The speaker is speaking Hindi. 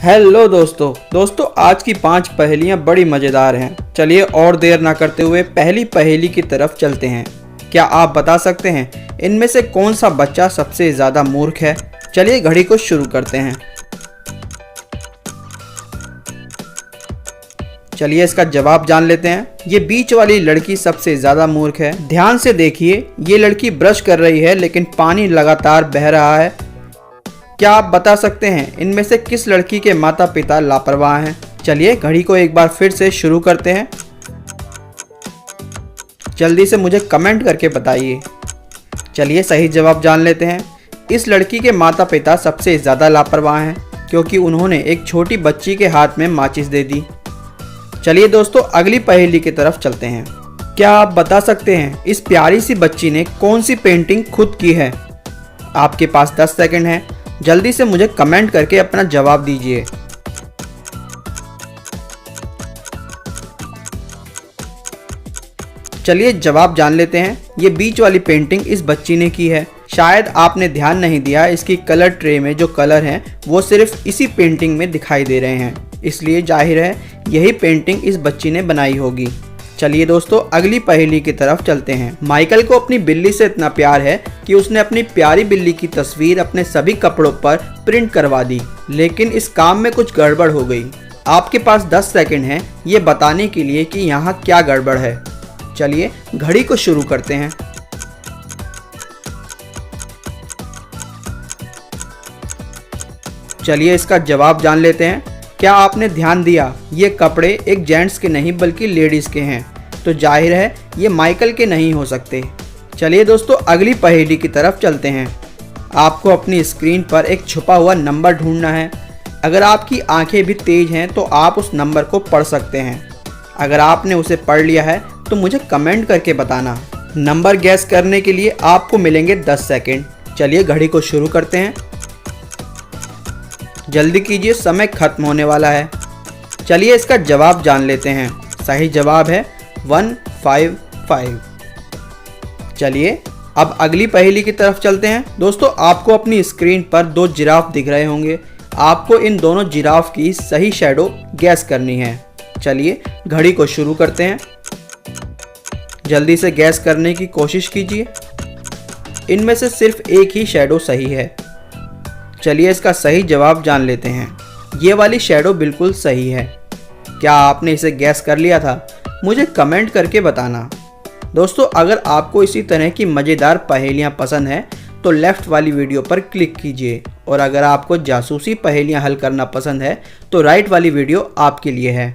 हेलो दोस्तों आज की 5 पहेलियां बड़ी मज़ेदार हैं। चलिए और देर ना करते हुए पहली पहेली की तरफ चलते हैं। क्या आप बता सकते हैं इनमें से कौन सा बच्चा सबसे ज़्यादा मूर्ख है? चलिए घड़ी को शुरू करते हैं। चलिए इसका जवाब जान लेते हैं। ये बीच वाली लड़की सबसे ज़्यादा मूर्ख है। ध्यान से देखिए, ये लड़की ब्रश कर रही है लेकिन पानी लगातार बह रहा है। क्या आप बता सकते हैं इनमें से किस लड़की के माता पिता लापरवाह हैं? चलिए घड़ी को एक बार फिर से शुरू करते हैं। जल्दी से मुझे कमेंट करके बताइए। चलिए सही जवाब जान लेते हैं। इस लड़की के माता पिता सबसे ज़्यादा लापरवाह हैं क्योंकि उन्होंने एक छोटी बच्ची के हाथ में माचिस दे दी। चलिए दोस्तों अगली पहेली की तरफ चलते हैं। क्या आप बता सकते हैं इस प्यारी सी बच्ची ने कौन सी पेंटिंग खुद की है? आपके पास 10 सेकंड है। जल्दी से मुझे कमेंट करके अपना जवाब दीजिए। चलिए जवाब जान लेते हैं। ये बीच वाली पेंटिंग इस बच्ची ने की है। शायद आपने ध्यान नहीं दिया, इसकी कलर ट्रे में जो कलर हैं वो सिर्फ इसी पेंटिंग में दिखाई दे रहे हैं, इसलिए जाहिर है यही पेंटिंग इस बच्ची ने बनाई होगी। चलिए दोस्तों अगली पहेली की तरफ चलते हैं। माइकल को अपनी बिल्ली से इतना प्यार है कि उसने अपनी प्यारी बिल्ली की तस्वीर अपने सभी कपड़ों पर प्रिंट करवा दी, लेकिन इस काम में कुछ गड़बड़ हो गई। आपके पास 10 सेकंड हैं ये बताने के लिए कि यहाँ क्या गड़बड़ है। चलिए घड़ी को शुरू करते हैं। चलिए इसका जवाब जान लेते हैं। क्या आपने ध्यान दिया, ये कपड़े एक जेंट्स के नहीं बल्कि लेडीज़ के हैं, तो जाहिर है ये माइकल के नहीं हो सकते। चलिए दोस्तों अगली पहेली की तरफ चलते हैं। आपको अपनी स्क्रीन पर एक छुपा हुआ नंबर ढूंढना है। अगर आपकी आंखें भी तेज हैं तो आप उस नंबर को पढ़ सकते हैं। अगर आपने उसे पढ़ लिया है तो मुझे कमेंट करके बताना। नंबर गैस करने के लिए आपको मिलेंगे 10 सेकेंड। चलिए घड़ी को शुरू करते हैं। जल्दी कीजिए, समय खत्म होने वाला है। चलिए इसका जवाब जान लेते हैं। सही जवाब है 155। चलिए अब अगली पहेली की तरफ चलते हैं। दोस्तों आपको अपनी स्क्रीन पर 2 जिराफ दिख रहे होंगे। आपको इन दोनों जिराफ की सही शैडो गैस करनी है। चलिए घड़ी को शुरू करते हैं। जल्दी से गैस करने की कोशिश कीजिए। इनमें से सिर्फ एक ही शैडो सही है। चलिए इसका सही जवाब जान लेते हैं। ये वाली शैडो बिल्कुल सही है। क्या आपने इसे गैस कर लिया था? मुझे कमेंट करके बताना। दोस्तों अगर आपको इसी तरह की मज़ेदार पहेलियां पसंद हैं तो लेफ़्ट वाली वीडियो पर क्लिक कीजिए, और अगर आपको जासूसी पहेलियां हल करना पसंद है तो राइट वाली वीडियो आपके लिए है।